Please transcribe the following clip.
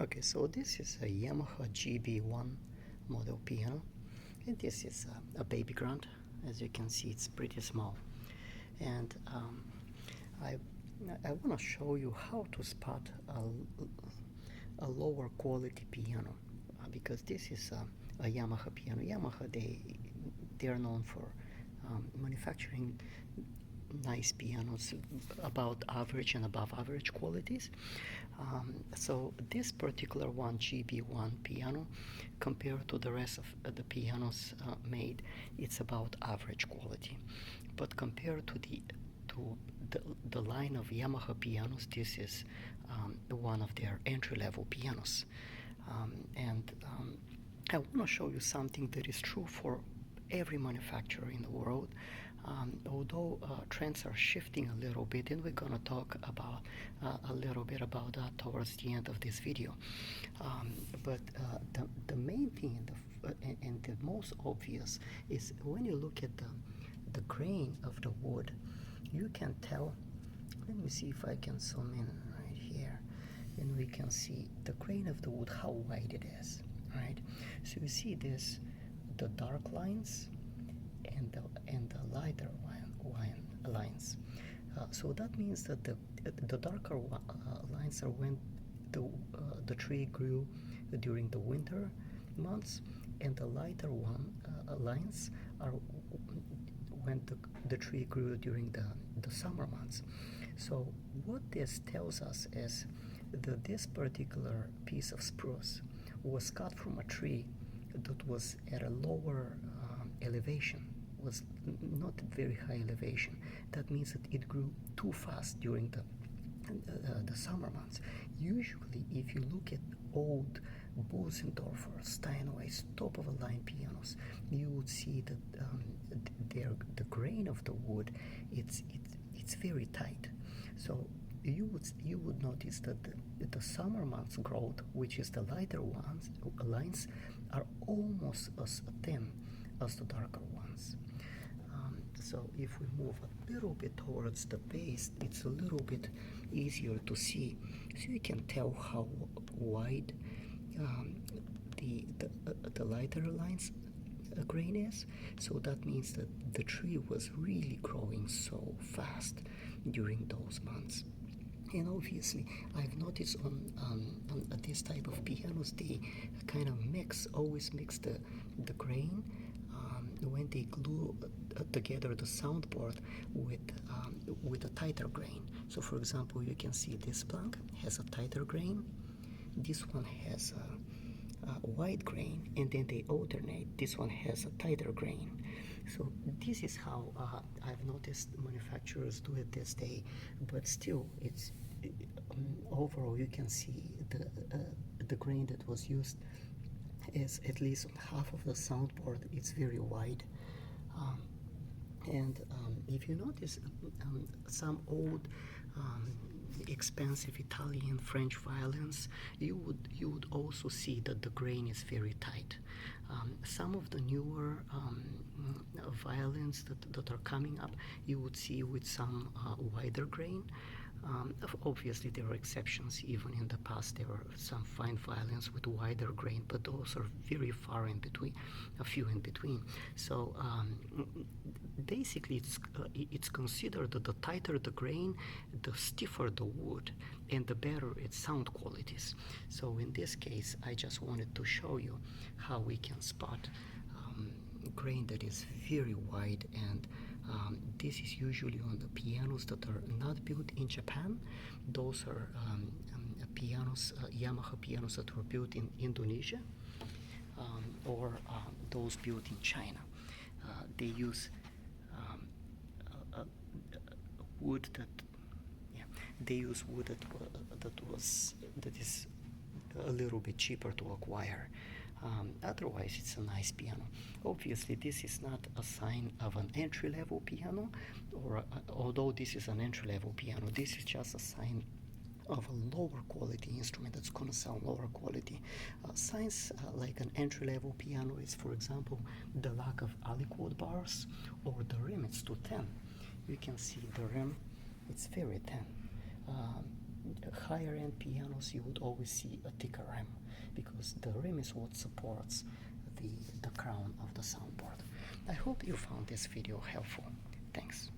Okay, so this is a Yamaha GB1 model piano, and this is a baby grand. As you can see, it's pretty small, and I want to show you how to spot a lower quality piano, because this is a Yamaha piano. Yamaha, they are known for manufacturing nice pianos about average and above average qualities. So this particular one, GB1 piano, compared to the rest of the pianos made, it's about average quality. But compared to the line of Yamaha pianos, this is one of their entry-level pianos. I want to show you something that is true for every manufacturer in the world. Although trends are shifting a little bit, and we're going to talk about a little bit about that towards the end of this video. But the main thing and the most obvious is when you look at the grain of the wood, you can tell. Let me see if I can zoom in right here, and we can see the grain of the wood, how wide it is, right? So you see this, the dark lines and the lighter lines. So that means that the darker lines are when the tree grew during the winter months, and the lighter lines are when the tree grew during the summer months. So what this tells us is that this particular piece of spruce was cut from a tree that was at a lower elevation, was not very high elevation. That means that it grew too fast during the summer months. Usually, if you look at old Bosendorfer, Steinway's top-of-the-line pianos, you would see that the grain of the wood, it's very tight. So you would notice that the summer months growth, which is the lighter lines, are almost as thin as the darker ones. So if we move a little bit towards the base, it's a little bit easier to see. So you can tell how wide the lighter lines grain is. So that means that the tree was really growing so fast during those months. And obviously, I've noticed on this type of pianos, they kind of always mix the grain when they glue together the soundboard with a tighter grain. So for example, you can see this plank has a tighter grain, this one has a wide grain, and then they alternate. This one has a tighter grain. So this is how I've noticed manufacturers do it this day, but still it's overall you can see the grain that was used is at least on half of the soundboard. It's very wide, and if you notice some old expensive Italian, French violins, you would also see that the grain is very tight. Some of the newer violins that are coming up, you would see with some wider grain. Obviously there are exceptions. Even in the past there were some fine violins with wider grain, but those are very far in between, a few in between. So basically it's considered that the tighter the grain, the stiffer the wood, and the better its sound qualities. So in this case, I just wanted to show you how we can spot grain that is very wide, and this is usually on the pianos that are not built in Japan. Those are pianos, Yamaha pianos that were built in Indonesia, or those built in China. They use wood that is a little bit cheaper to acquire. Otherwise, it's a nice piano. Obviously, this is not a sign of an entry-level piano, or although this is an entry-level piano, this is just a sign of a lower quality instrument that's going to sound lower quality. Signs like an entry-level piano is, for example, the lack of aliquot bars, or the rim. It's too thin. You can see the rim; it's very thin. higher end pianos, you would always see a thicker rim, because the rim is what supports the crown of the soundboard. I hope you found this video helpful. Thanks.